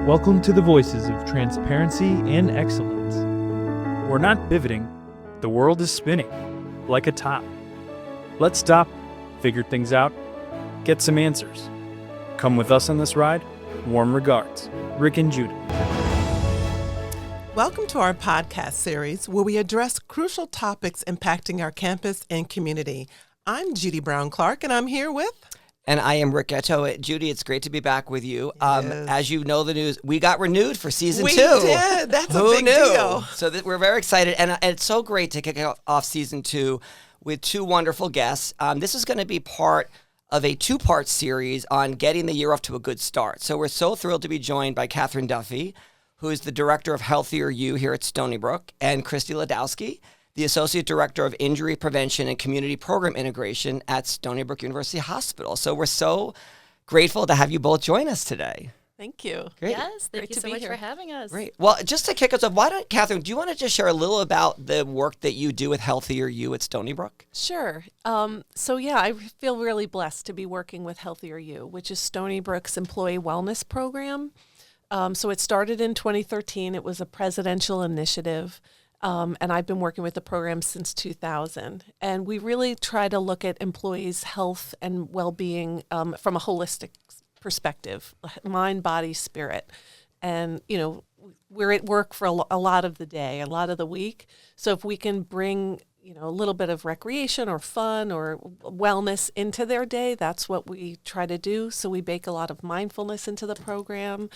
Welcome to the voices of transparency and excellence. We're not pivoting, the world is spinning, like a top. Let's stop, figure things out, get some answers. Come with us on this ride. Warm regards, Rick and Judi. Welcome to our podcast series where we address crucial topics impacting our campus and community. I'm Judi Brown Clarke, and I'm here with... And I am Rick Gatteau. Judi, it's great to be back with you. As you know the news, we got renewed for season 2. We did. That's a big deal. So we're very excited. And it's so great to kick off season 2 with 2 wonderful guests. This is going to be part of a 2-part series on getting the year off to a good start. So we're so thrilled to be joined by Cathrine Duffy, who is the Director of Healthier You here at Stony Brook, and Kristi Ladowski, the Associate Director of Injury Prevention and Community Program Integration at Stony Brook University Hospital. So we're so grateful to have you both join us today. Thank you. Great. Yes, thank you so much for having us. Great. Well, just to kick us off, why don't, Cathrine, do you want to just share a little about the work that you do with Healthier You at Stony Brook? Sure. I feel really blessed to be working with Healthier You, which is Stony Brook's employee wellness program. So it started in 2013. It was a presidential initiative. And I've been working with the program since 2000. And we really try to look at employees' health and well-being from a holistic perspective, mind, body, spirit. And, you know, we're at work for a lot of the day, a lot of the week. So if we can bring, you know, a little bit of recreation or fun or wellness into their day, that's what we try to do. So we bake a lot of mindfulness into the program.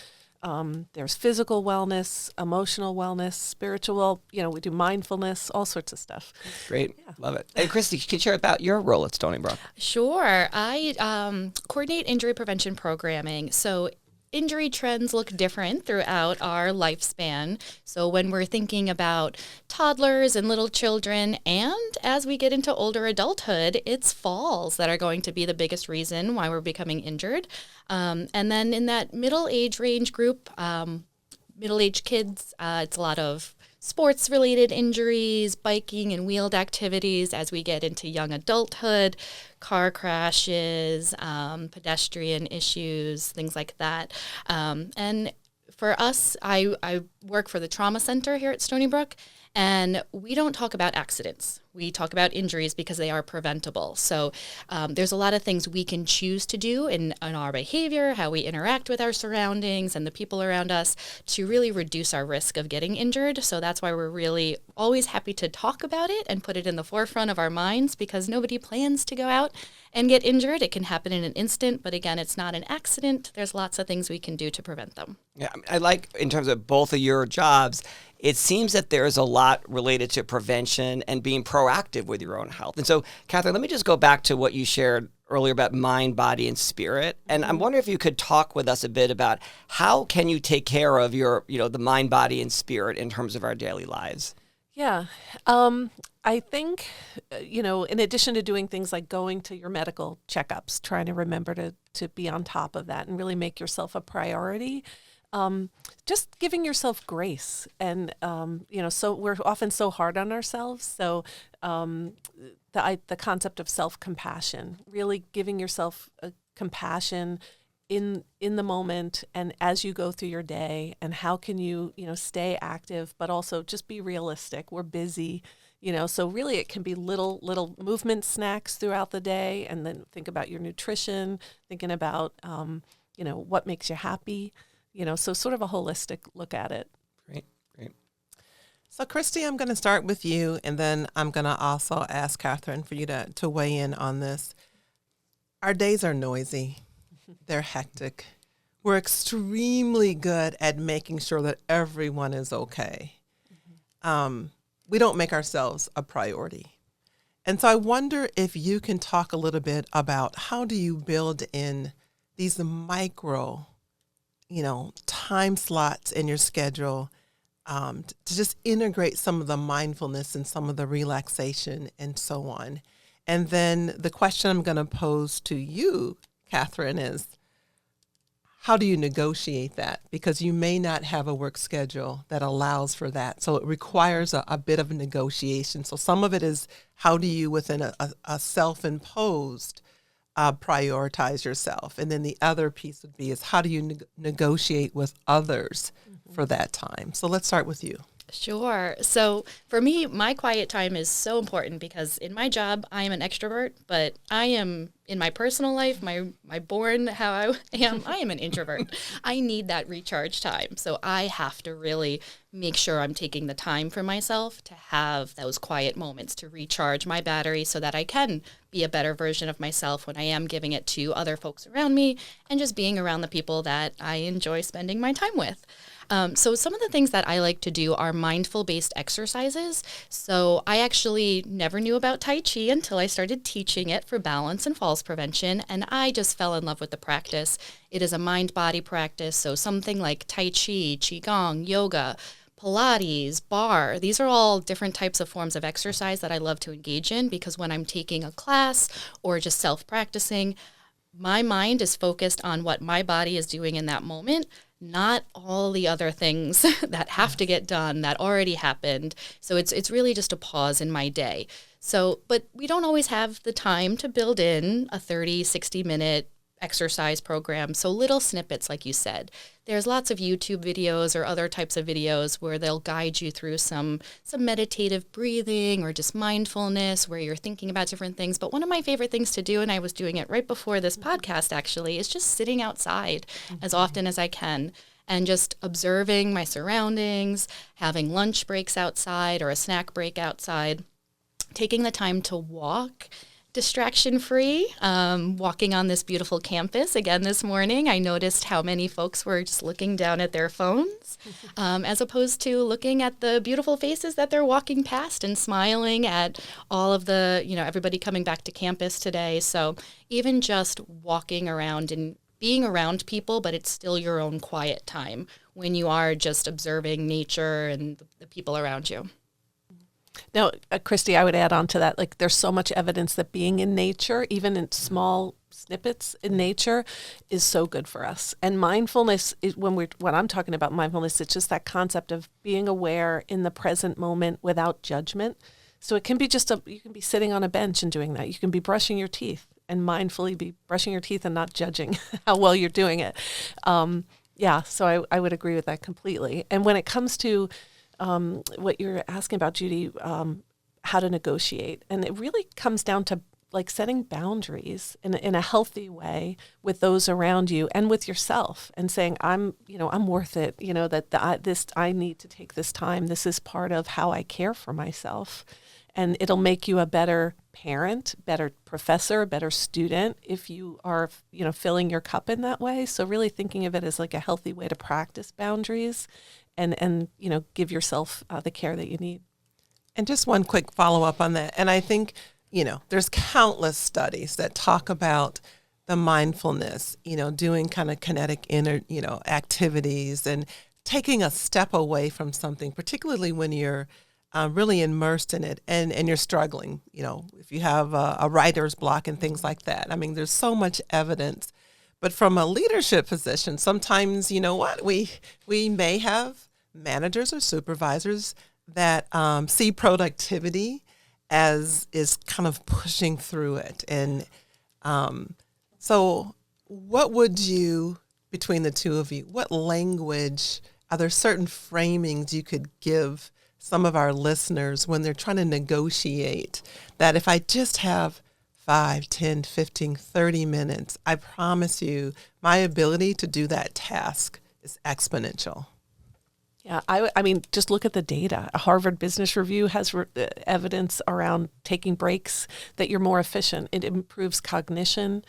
There's physical wellness, emotional wellness, spiritual, we do mindfulness, all sorts of stuff. Great. Yeah. Love it. And Kristi, can you share about your role at Stony Brook? Sure. I coordinate injury prevention programming. So injury trends look different throughout our lifespan. So when we're thinking about toddlers and little children, and as we get into older adulthood, it's falls that are going to be the biggest reason why we're becoming injured. And then in that middle age range group, middle-aged kids, it's a lot of sports-related injuries, biking and wheeled activities. As we get into young adulthood, car crashes, pedestrian issues, things like that. And for us, I work for the trauma center here at Stony Brook, and we don't talk about accidents. We talk about injuries because they are preventable. So there's a lot of things we can choose to do in our behavior, how we interact with our surroundings and the people around us to really reduce our risk of getting injured. So that's why we're really always happy to talk about it and put it in the forefront of our minds, because nobody plans to go out and get injured. It can happen in an instant, but again, it's not an accident. There's lots of things we can do to prevent them. Yeah, I like, in terms of both of your jobs, it seems that there's a lot related to prevention and being proactive with your own health. And so, Cathrine, let me just go back to what you shared earlier about mind, body, and spirit. And I'm wondering if you could talk with us a bit about how can you take care of your, the mind, body, and spirit in terms of our daily lives? Yeah. I think, in addition to doing things like going to your medical checkups, trying to remember to be on top of that and really make yourself a priority. Just giving yourself grace. And, so we're often so hard on ourselves. So the concept of self-compassion, really giving yourself compassion in the moment and as you go through your day, and how can you, stay active, but also just be realistic. We're busy, so really it can be little movement snacks throughout the day, and then think about your nutrition, thinking about, what makes you happy. So sort of a holistic look at it. Great. So, Kristi, I'm going to start with you, and then I'm going to also ask Cathrine for you to weigh in on this. Our days are noisy. They're hectic. We're extremely good at making sure that everyone is okay. We don't make ourselves a priority. And so I wonder if you can talk a little bit about how do you build in these micro time slots in your schedule to just integrate some of the mindfulness and some of the relaxation and so on. And then the question I'm going to pose to you, Cathrine, is how do you negotiate that? Because you may not have a work schedule that allows for that. So it requires a bit of a negotiation. So some of it is how do you, within a self-imposed prioritize yourself. And then the other piece would be is how do you negotiate with others for that time? So let's start with you. Sure. So for me, my quiet time is so important because in my job, I am an extrovert, but I am in my personal life, my born how I am an introvert. I need that recharge time. So I have to really make sure I'm taking the time for myself to have those quiet moments to recharge my battery so that I can be a better version of myself when I am giving it to other folks around me and just being around the people that I enjoy spending my time with. So some of the things that I like to do are mindful-based exercises. So I actually never knew about Tai Chi until I started teaching it for balance and falls prevention, and I just fell in love with the practice. It is a mind-body practice, so something like Tai Chi, Qigong, yoga, Pilates, bar, these are all different types of forms of exercise that I love to engage in because when I'm taking a class or just self-practicing, my mind is focused on what my body is doing in that moment, not all the other things that have to get done that already happened. So it's really just a pause in my day. So, but we don't always have the time to build in a 30, 60-minute exercise program. So little snippets, like you said. There's lots of YouTube videos or other types of videos where they'll guide you through some meditative breathing or just mindfulness where you're thinking about different things. But one of my favorite things to do, and I was doing it right before this podcast actually, is just sitting outside as often as I can and just observing my surroundings, having lunch breaks outside or a snack break outside, taking the time to walk distraction-free, walking on this beautiful campus. Again, this morning, I noticed how many folks were just looking down at their phones as opposed to looking at the beautiful faces that they're walking past and smiling at all of the, everybody coming back to campus today. So even just walking around and being around people, but it's still your own quiet time when you are just observing nature and the people around you. Now, Kristi, I would add on to that, like there's so much evidence that being in nature, even in small snippets in nature, is so good for us. And mindfulness, when I'm talking about mindfulness, it's just that concept of being aware in the present moment without judgment. So it can be you can be sitting on a bench and doing that. You can be brushing your teeth and mindfully be brushing your teeth and not judging how well you're doing it. So I would agree with that completely. And when it comes to what you're asking about, Judi, how to negotiate. And it really comes down to like setting boundaries in a healthy way with those around you and with yourself and saying, I'm worth it, I need to take this time. This is part of how I care for myself. And it'll make you a better parent, better professor, better student if you are, filling your cup in that way. So really thinking of it as like a healthy way to practice boundaries and give yourself the care that you need. And just one quick follow-up on that. And I think, there's countless studies that talk about the mindfulness, doing kind of kinetic activities and taking a step away from something, particularly when you're really immersed in it and you're struggling, if you have a writer's block and things like that. I mean, there's so much evidence. But from a leadership position, sometimes, we may have managers or supervisors that see productivity as is kind of pushing through it. And so what would you, between the two of you, what language, are there certain framings you could give some of our listeners when they're trying to negotiate that if I just have 5, 10, 15, 30 minutes, I promise you my ability to do that task is exponential. Yeah, I mean, just look at the data. A Harvard Business Review has evidence around taking breaks that you're more efficient. It improves cognition.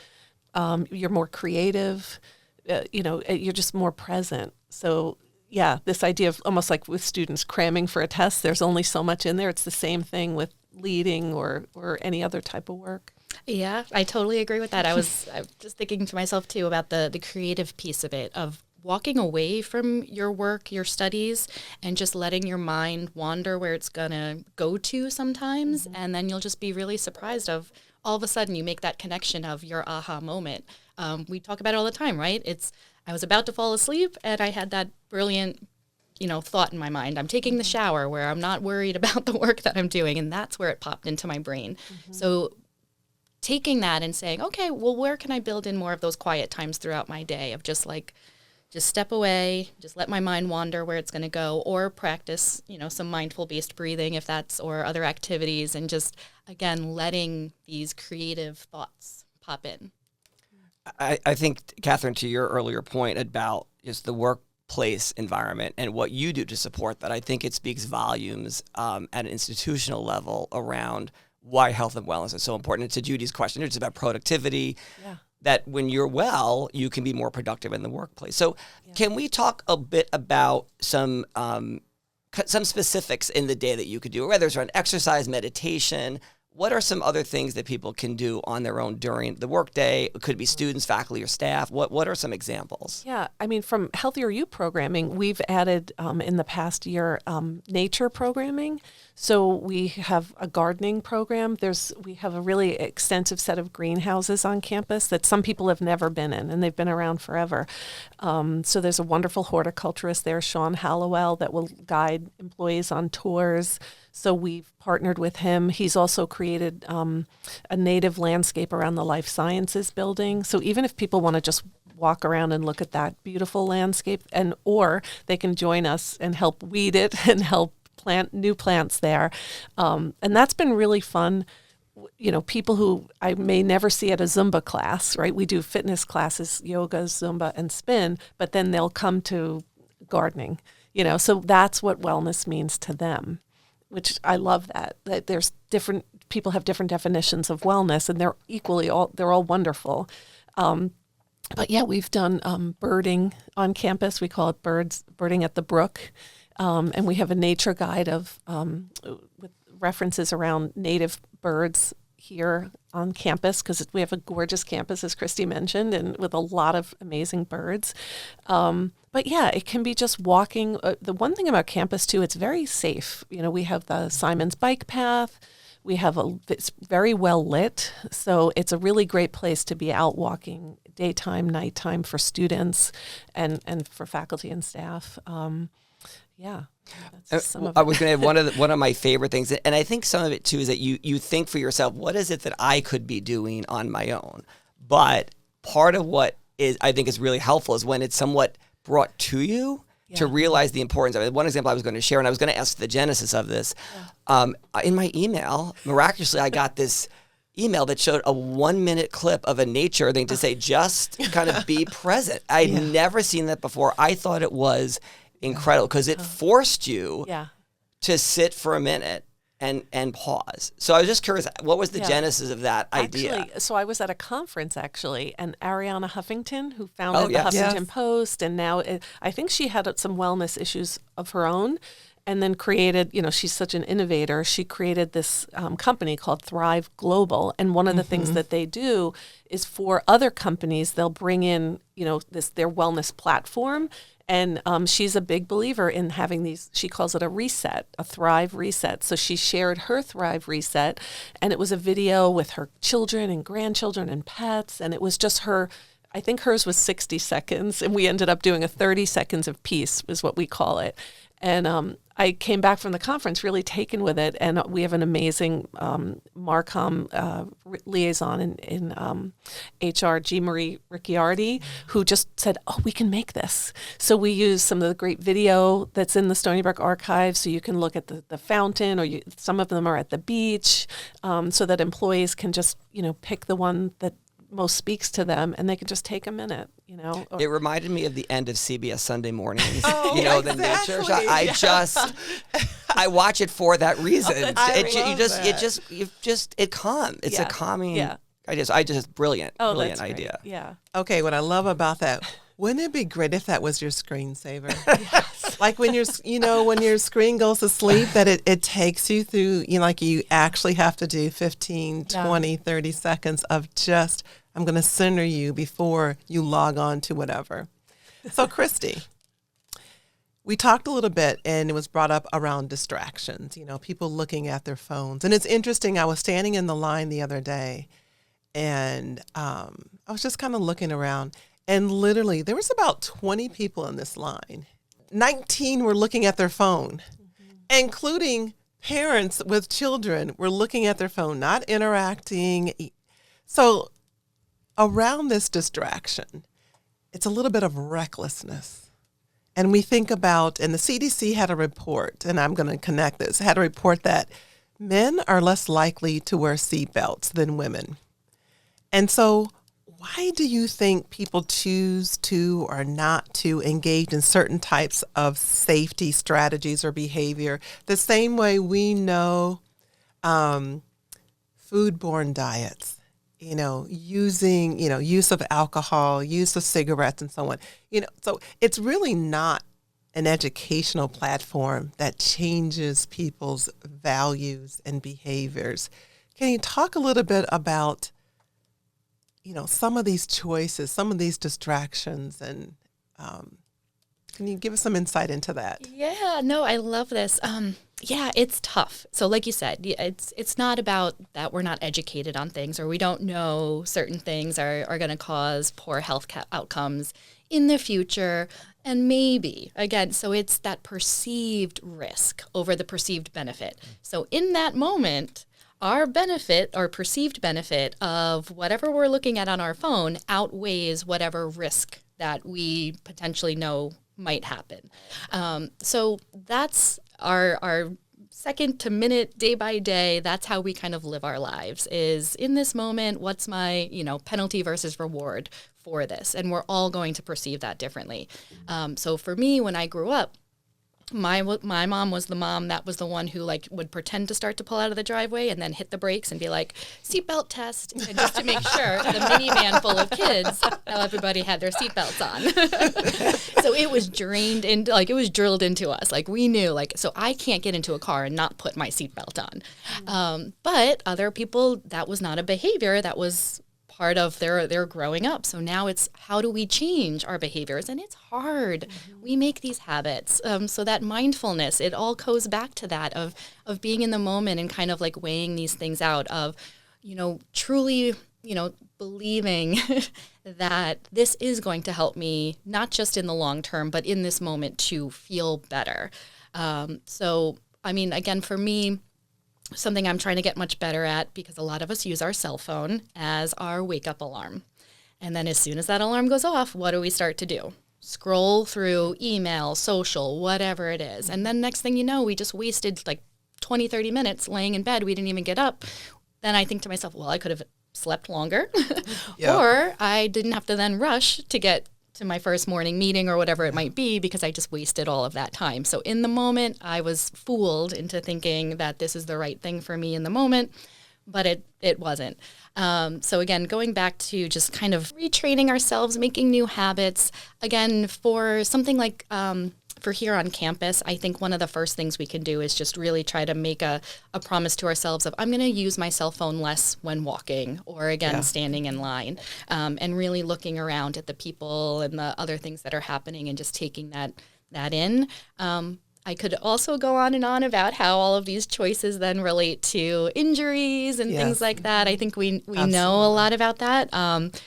You're more creative. You're just more present. So yeah, this idea of almost like with students cramming for a test, there's only so much in there. It's the same thing with leading or any other type of work. Yeah, I totally agree with that. I was just thinking to myself too about the creative piece of it, of walking away from your work, your studies, and just letting your mind wander where it's going to go to sometimes. Mm-hmm. And then you'll just be really surprised of all of a sudden you make that connection of your aha moment. We talk about it all the time, right? I was about to fall asleep and I had that brilliant thought in my mind. I'm taking the shower where I'm not worried about the work that I'm doing. And that's where it popped into my brain. Mm-hmm. So taking that and saying, okay, well, where can I build in more of those quiet times throughout my day of just step away, just let my mind wander where it's going to go, or practice, some mindful based breathing or other activities, and just, again, letting these creative thoughts pop in. I think, Cathrine, to your earlier point about just the workplace environment and what you do to support that, I think it speaks volumes at an institutional level around why health and wellness is so important. And to Judy's question, it's about productivity. Yeah. That when you're well, you can be more productive in the workplace. So can we talk a bit about some specifics in the day that you could do, whether it's around exercise, meditation? What are some other things that people can do on their own during the workday? It could be students, faculty, or staff. What are some examples? Yeah, I mean, from Healthier You programming, we've added in the past year nature programming. So we have a gardening program. We have a really extensive set of greenhouses on campus that some people have never been in, and they've been around forever. So there's a wonderful horticulturist there, Sean Hallowell, that will guide employees on tours. So we've partnered with him. He's also created a native landscape around the life sciences building. So even if people want to just walk around and look at that beautiful landscape, or they can join us and help weed it and help plant new plants there. And that's been really fun. People who I may never see at a Zumba class, right? We do fitness classes, yoga, Zumba, and spin, but then they'll come to gardening, so that's what wellness means to them, which I love that there's different people have different definitions of wellness, and they're all wonderful. But yeah, we've done birding on campus. We call it birding at the Brook. And we have a nature guide with references around native birds here on campus, because we have a gorgeous campus, as Kristi mentioned, and with a lot of amazing birds. But yeah, it can be just walking. The one thing about campus too, it's very safe. We have the Simon's bike path. It's very well lit, so it's a really great place to be out walking daytime, nighttime for students, and for faculty and staff. Yeah, that's some of I was going to add one of my favorite things, and I think some of it too is that you think for yourself, what is it that I could be doing on my own? But part of what I think is really helpful is when it's somewhat brought to you to realize the importance of it. One example I was going to share, and I was going to ask the genesis of this. In my email, miraculously, I got this email that showed a 1-minute clip of a nature thing to say, just kind of be present. I'd never seen that before. I thought it was incredible because it forced you to sit for a minute and pause. So I was just curious, what was the genesis of that idea? Actually, so I was at a conference and Arianna Huffington, who founded the Huffington Post, and now I think she had some wellness issues of her own, and then created, she's such an innovator, she created this company called Thrive Global. And one of the things that they do is for other companies, they'll bring in, their wellness platform. And she's a big believer in having these, she calls it a reset, a Thrive reset. So she shared her Thrive reset, and it was a video with her children and grandchildren and pets. And it was just her, I think hers was 60 seconds. And we ended up doing a 30 seconds of peace is what we call it. And I came back from the conference really taken with it, and we have an amazing Marcom liaison in HR, G. Marie Ricciardi, who just said, we can make this. So we use some of the great video that's in the Stony Brook archive, so you can look at the fountain, or some of them are at the beach, so that employees can just pick the one that most speaks to them, and they can just take a minute, It reminded me of the end of CBS Sunday Mornings. Exactly. The nature shot. I watch it for that reason. It calms. It's a calming idea. Brilliant idea. Yeah. Okay, what I love about that, wouldn't it be great if that was your screensaver? Yes. Like when when your screen goes to sleep, that it takes you through, you actually have to do 15, 20, 30 seconds of just, I'm going to center you before you log on to whatever. So Kristi, we talked a little bit, and it was brought up around distractions, people looking at their phones. And it's interesting, I was standing in the line the other day, and I was just kind of looking around, and literally there was about 20 people in this line. 19 were looking at their phone, including parents with children were looking at their phone, not interacting. So around this distraction, it's a little bit of recklessness. And we think about, and the CDC had a report, and I'm going to connect this, had a report that men are less likely to wear seatbelts than women. And so why do you think people choose to or not to engage in certain types of safety strategies or behavior? The same way we know foodborne diets, using, use of alcohol, use of cigarettes and so on. So it's really not an educational platform that changes people's values and behaviors. Can you talk a little bit about, some of these choices, some of these distractions, and can you give us some insight into that? Yeah, no, I love this. Yeah, it's tough. So like you said, it's not about that we're not educated on things or we don't know certain things are going to cause poor health outcomes in the future. And maybe, again, so it's that perceived risk over the perceived benefit. So in that moment, our benefit or perceived benefit of whatever we're looking at on our phone outweighs whatever risk that we potentially know might happen. So that's our second to minute, day by day, that's how we kind of live our lives is in this moment, what's my, penalty versus reward for this? And we're all going to perceive that differently. So for me, when I grew up, my mom was the mom that was the one who would pretend to start to pull out of the driveway and then hit the brakes and be like, seatbelt test, and just to make sure the minivan full of kids, everybody had their seatbelts on. So it was it was drilled into us. We knew, so I can't get into a car and not put my seatbelt on. But other people, that was not a behavior that was part of their growing up. So now it's how do we change our behaviors? And it's hard. We make these habits. So that mindfulness, it all goes back to that of being in the moment and kind of weighing these things out of, truly, believing that this is going to help me, not just in the long term, but in this moment to feel better. So, again, for me, something I'm trying to get much better at, because a lot of us use our cell phone as our wake-up alarm. And then as soon as that alarm goes off, what do we start to do? Scroll through email, social, whatever it is. And then next thing you know, we just wasted 20, 30 minutes laying in bed. We didn't even get up. Then I think to myself, well, I could have slept longer. Yep. Or I didn't have to then rush to get to my first morning meeting or whatever it might be because I just wasted all of that time. So in the moment, I was fooled into thinking that this is the right thing for me in the moment, but it wasn't. So again, going back to just kind of retraining ourselves, making new habits. Again, for something like for here on campus, I think one of the first things we can do is just really try to make a promise to ourselves of I'm going to use my cell phone less when walking or, again, standing in line, and really looking around at the people and the other things that are happening and just taking that in. I could also go on and on about how all of these choices then relate to injuries and things like that. I think we know a lot about that.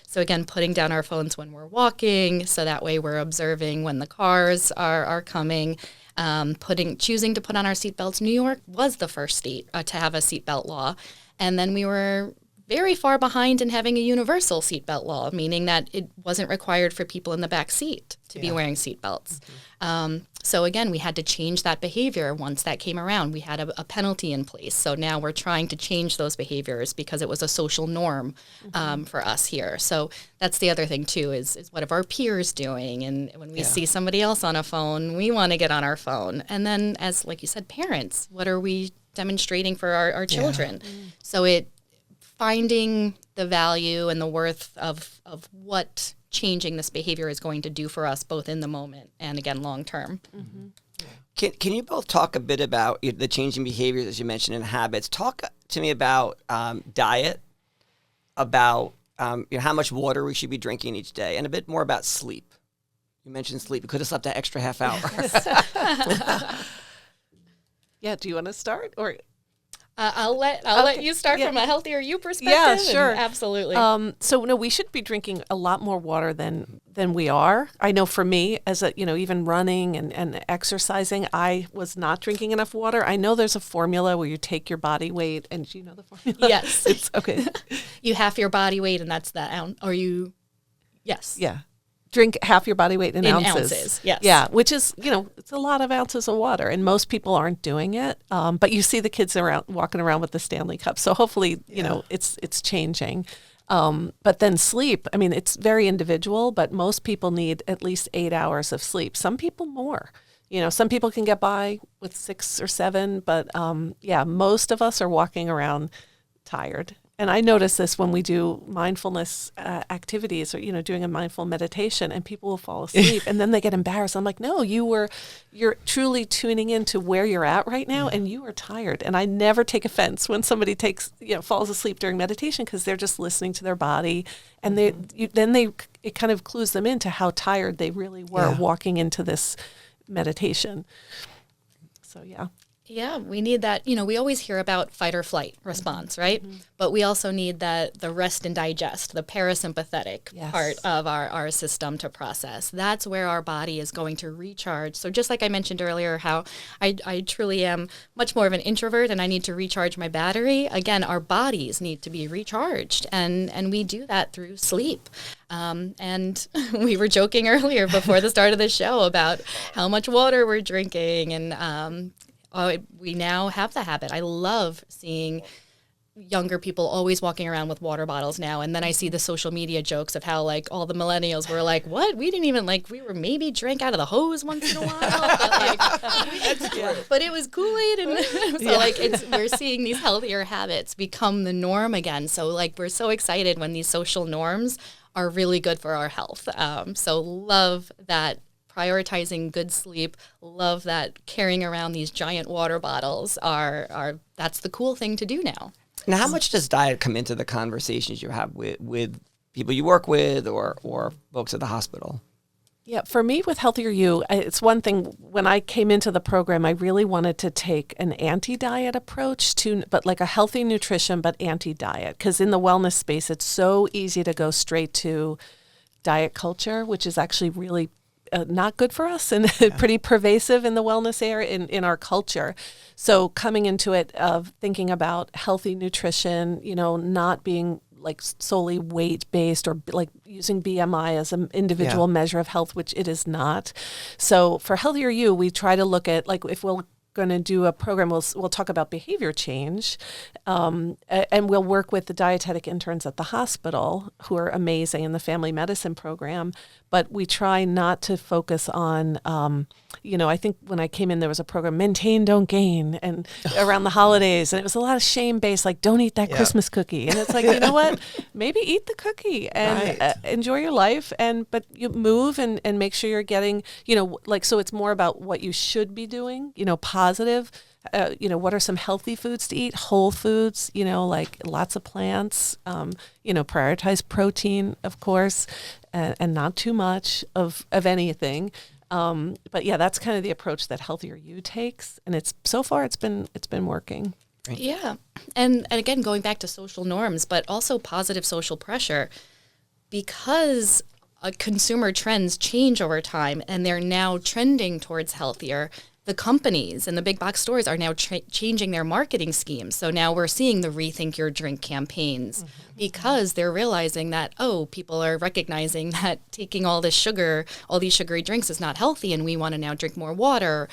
So again, putting down our phones when we're walking, so that way we're observing when the cars are coming. Choosing to put on our seatbelts. New York was the first state to have a seatbelt law, and then we were very far behind in having a universal seatbelt law, meaning that it wasn't required for people in the back seat to be wearing seatbelts. So again, we had to change that behavior once that came around. We had a penalty in place. So now we're trying to change those behaviors because it was a social norm for us here. So that's the other thing too, is what are our peers doing? And when we see somebody else on a phone, we want to get on our phone. And then as, like you said, parents, what are we demonstrating for our children? So finding the value and the worth of what changing this behavior is going to do for us, both in the moment and, again, long term. Can you both talk a bit about the changing behaviors, as you mentioned, and habits? Talk to me about diet, about how much water we should be drinking each day, and a bit more about sleep. You mentioned sleep. We could have slept that extra half hour. Yeah, do you want to start? Or I'll let you start from a healthier you perspective. Yeah, sure. Absolutely. So no, we should be drinking a lot more water than we are. I know for me, as a even running and exercising, I was not drinking enough water. I know there's a formula where you take your body weight, and do you know the formula? Yes. It's okay. You half your body weight, and that's the ounce. Or you, yes. Yeah. Drink half your body weight in ounces. Yes. Yeah, which is, it's a lot of ounces of water, and most people aren't doing it. But you see the kids walking around with the Stanley Cup. So hopefully, it's changing. But then sleep, it's very individual, but most people need at least 8 hours of sleep. Some people more. Some people can get by with 6 or 7, but most of us are walking around tired. And I notice this when we do mindfulness activities or, doing a mindful meditation, and people will fall asleep and then they get embarrassed. I'm like, no, you're truly tuning into where you're at right now, and you are tired. And I never take offense when somebody falls asleep during meditation, because they're just listening to their body, and it kind of clues them into how tired they really were walking into this meditation. So, yeah. Yeah, we need that. We always hear about fight or flight response, right? Mm-hmm. But we also need the rest and digest, the parasympathetic part of our system to process. That's where our body is going to recharge. So just like I mentioned earlier, how I truly am much more of an introvert and I need to recharge my battery. Again, our bodies need to be recharged, and we do that through sleep. And we were joking earlier before the start of the show about how much water we're drinking, and we now have the habit. I love seeing younger people always walking around with water bottles now. And then I see the social media jokes of how all the millennials were like, what? We didn't even we were maybe drank out of the hose once in a while. But it was Kool-Aid. And so we're seeing these healthier habits become the norm again. So we're so excited when these social norms are really good for our health. So love that. Prioritizing good sleep, love that carrying around these giant water bottles that's the cool thing to do now. Now, how much does diet come into the conversations you have with people you work with or folks at the hospital? Yeah, for me with Healthier You, it's one thing. When I came into the program, I really wanted to take an anti-diet approach but a healthy nutrition, but anti-diet. Because in the wellness space, it's so easy to go straight to diet culture, which is actually really not good for us and pretty pervasive in the wellness area in our culture. So coming into it of thinking about healthy nutrition, not being solely weight-based or using BMI as an individual measure of health, which it is not. So for Healthier You, we try to look at if we'll going to do a program, we'll talk about behavior change, and we'll work with the dietetic interns at the hospital who are amazing in the family medicine program, but we try not to focus on, I think when I came in, there was a program, Maintain, Don't Gain, and around the holidays, and it was a lot of shame-based, don't eat that Christmas cookie. And it's you know what? Maybe eat the cookie and enjoy your life, but you move and make sure you're getting, so it's more about what you should be doing, positive. What are some healthy foods to eat? Whole foods, lots of plants, prioritize protein, of course, and not too much of anything. But that's kind of the approach that Healthier You takes. And so far it's been working. Yeah. And again, going back to social norms, but also positive social pressure, because consumer trends change over time and they're now trending towards healthier. The companies and the big box stores are now changing their marketing schemes. So now we're seeing the Rethink Your Drink campaigns because they're realizing that, people are recognizing that taking all these sugary drinks is not healthy, and we want to now drink more water.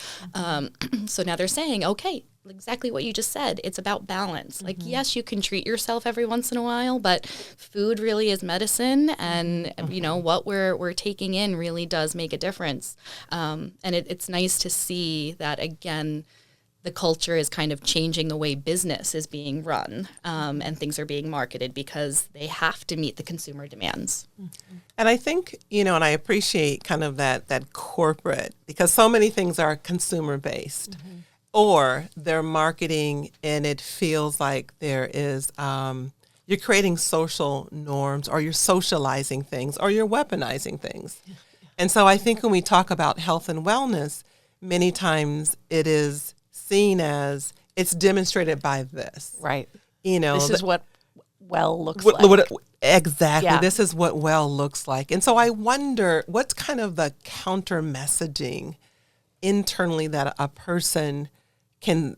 So now they're saying, okay, exactly what you just said. It's about balance. Yes, you can treat yourself every once in a while, but food really is medicine, and what we're taking in really does make a difference. And it's nice to see that, again, the culture is kind of changing the way business is being run, and things are being marketed because they have to meet the consumer demands. And I think, and I appreciate kind of that corporate, because so many things are consumer based. Or they're marketing and it feels like there is, you're creating social norms, or you're socializing things, or you're weaponizing things. And so I think when we talk about health and wellness, many times it is seen as it's demonstrated by this. Right. You know, This is what well looks What- like. what- exactly. Yeah. This is what well looks like. And so I wonder what's kind of the counter messaging internally that a person can.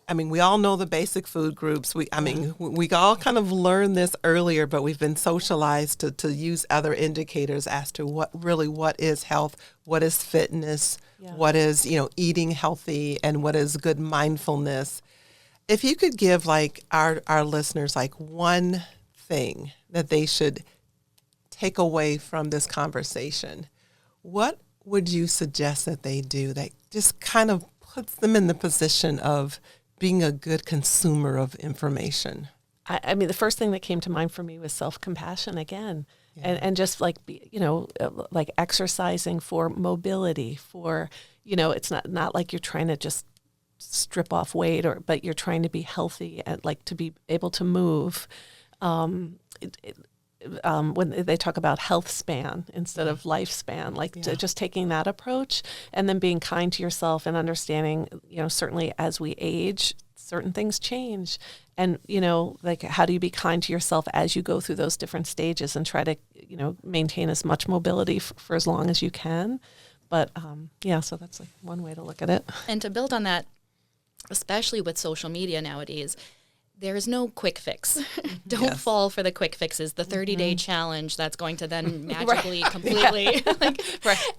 I mean, we all know the basic food groups. We all kind of learned this earlier, but we've been socialized to use other indicators as to what is health, what is fitness, what is, eating healthy, and what is good mindfulness. If you could give like our listeners like one thing that they should take away from this conversation, what would you suggest that they do that just kind of puts them in the position of being a good consumer of information? I mean, the first thing that came to mind for me was self-compassion again. And just like, like exercising for mobility, for, it's not like you're trying to just strip off weight, but you're trying to be healthy and like to be able to move. When they talk about health span instead of lifespan, like just taking that approach and then being kind to yourself and understanding, certainly as we age, certain things change. And, like how do you be kind to yourself as you go through those different stages and try to, maintain as much mobility for as long as you can. But so that's like one way to look at it. And to build on that, especially with social media nowadays, there's no quick fix. Don't fall for the quick fixes. The 30-day challenge that's going to then magically, completely.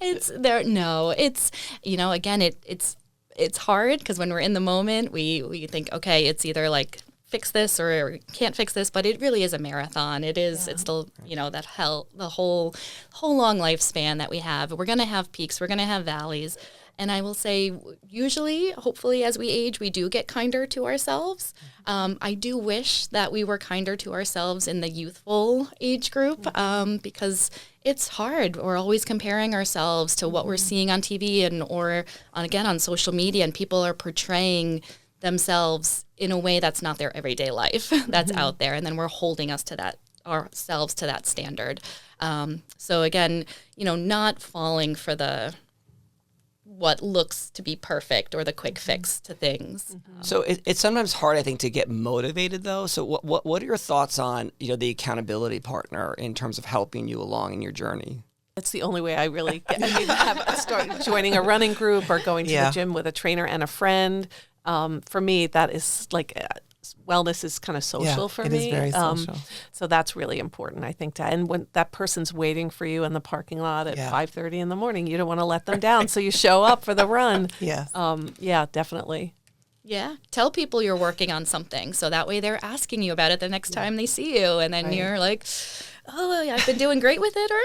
It's there. No, it's again, it's hard because when we're in the moment, we think, okay, it's either like fix this or can't fix this, but it really is a marathon. It is. It's still the whole long lifespan that we have. We're gonna have peaks. We're gonna have valleys. And I will say, usually, hopefully, as we age, we do get kinder to ourselves. I do wish that we were kinder to ourselves in the youthful age group because it's hard. We're always comparing ourselves to what we're seeing on TV or on social media, and people are portraying themselves in a way that's not their everyday life that's out there. And then we're holding ourselves to that standard. So again, not falling for what looks to be perfect or the quick fix to things. So it's sometimes hard, I think, to get motivated, though. So what are your thoughts on, the accountability partner in terms of helping you along in your journey? It's the only way I really start joining a running group or going to the gym with a trainer and a friend. For me, that is like wellness is kind of social for me. It is very social. So that's really important, I think. And when that person's waiting for you in the parking lot at 5:30 in the morning, you don't want to let them down. So you show up for the run. Yes. Definitely. Yeah. Tell people you're working on something. So that way they're asking you about it the next time they see you. And then you're like, oh, I've been doing great with it. Or,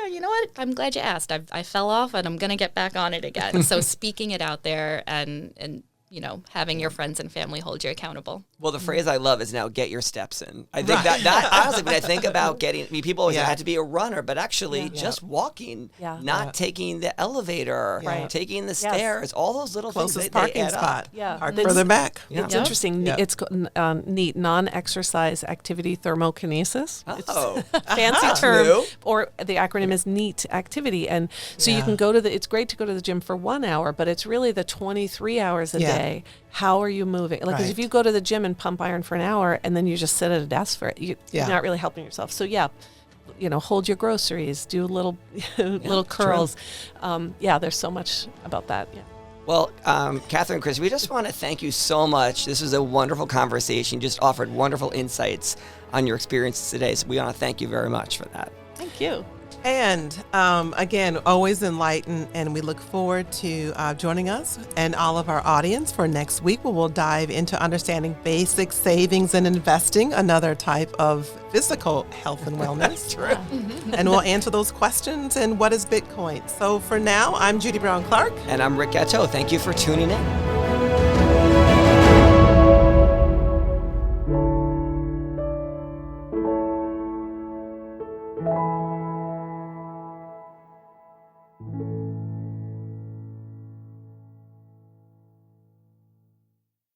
you know what? I'm glad you asked. I fell off and I'm going to get back on it again. So speaking it out there and having your friends and family hold you accountable. Well, the phrase I love is now get your steps in. I think that honestly, when I think about people always say I have to be a runner, but actually just walking, not taking the elevator, taking the stairs, all those little Closest things. parking add spot. up. Park further back. It's interesting. Yeah. It's NEAT, non-exercise activity thermokinesis. Oh, It's a fancy term, new. or the acronym is NEAT activity. And so you can it's great to go to the gym for 1 hour, but it's really the 23 hours a day. How are you moving? Like, 'cause if you go to the gym and pump iron for an hour and then you just sit at a desk for it, you're not really helping yourself. So hold your groceries, do little curls. There's so much about that. Yeah. Well, Cathrine, Chris, we just want to thank you so much. This was a wonderful conversation. You just offered wonderful insights on your experiences today. So we want to thank you very much for that. Thank you. And again, always enlightened, and we look forward to joining us and all of our audience for next week, where we'll dive into understanding basic savings and investing, another type of physical health and wellness. That's true. And we'll answer those questions and what is Bitcoin. So for now, I'm Judi Brown Clarke. And I'm Rick Gatteau. Thank you for tuning in.